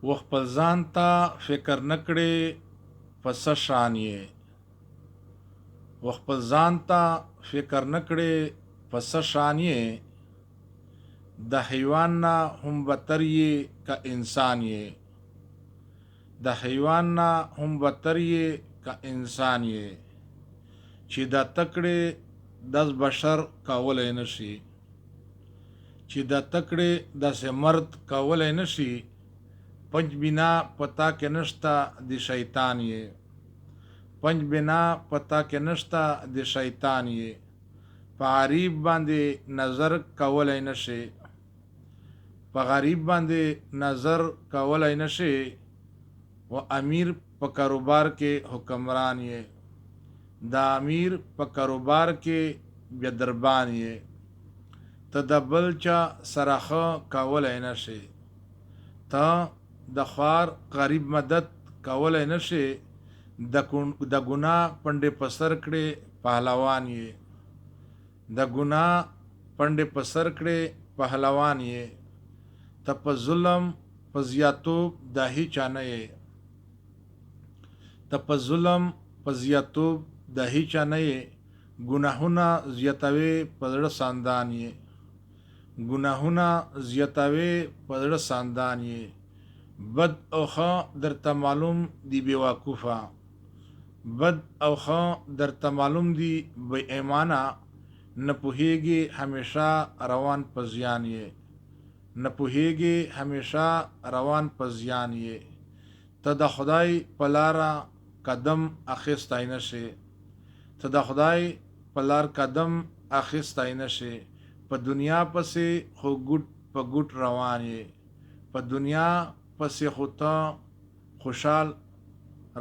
و خپل ځان ته فکر نه کړې په څه شان یې و خپل ځان ته فکر نه کړې په څه شان یې د حیوان نه هم بدتر یې که انسان یې د حیوان نه هم بدتر یې که انسان یې چې د تکړې دس بشر کولی نشي چې د تکړې داسې مرد کولی نشي پنج بنا پتا کې نشته د شیطان یې پنج بنا پتا کې نشته د شیطان یې په غریب باندې نظر کولی نشي په غریب باندې نظر کولی نشي و امیر په کاروبار کې حکمران یې د امیر په کاروبار کې بیدربان یې ته د بل چا سره ښه کولی نشي ته د خوار غریب مدد کولی نشي د ګناه پنډې په سر کړې پهلوان یې د ګناه پنډې په سر کړې پهلوان یې ته په ظلم په زیاتوب د هیچا نه یې ته په ظلم په زیاتوب د هیچا نه یې ګناهونه زیاتوي په زړه ساندان یې ګناهونه زیاتوي په زړه ساندان یې بد او ښه درته معلوم دی بېوقوفه بد او ښه درته معلوم دی بې ایمانه نه پوهېږي همیشه روان په زیان یې نه پوهېږي همیشه روان په زیان یې ته د خدای په لاره قدم اخیستی نشي ته د خدای په لار قدم اخیستی نشي په دنیا پسې خو ګوټ په ګوټ روان یې په دنیا پسې خو ته خوشحال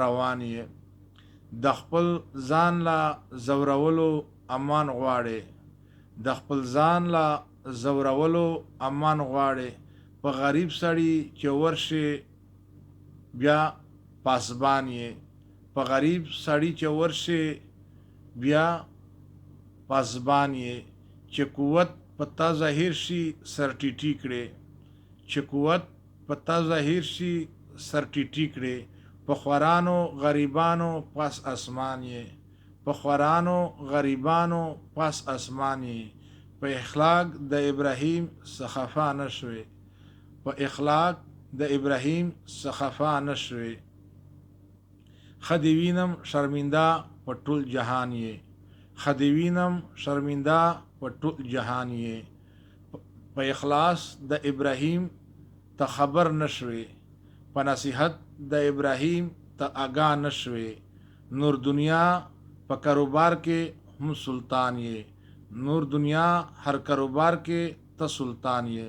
روان یې د خپل ځان لا زورولو امان غواړې د خپل ځان لا زورولو امان غواړې په غریب سړي چې ورشي بیا پاسبان یې په غریب سړي چې ورشي بیا پاسبان یې چې قوت په تا ظاهر شي سر ټیټي کړې چې قوت په تا ظاهر شي سر ټیټي کړې په خوارانو غریبانو پاس اسمان یې په خوارانو غریبانو پاس اسمان یې په اخلاق د ابراهیم څخه خفا نه شوې په اخلاق د ابراهیم څخه خفا نه شوې ښه دې وینم شرمنده په ټول جهان یې ښه دې وینم شرمنده په ټول جهان یې په اخلاص د ابراهیم ته خبر نه شوې په نصیحت د ابراهیم ته آګاه نه شوې نور دنیا په کاروبار کې هم سلطان یې نور دنیا هر کاروبار کې ته سلطان یې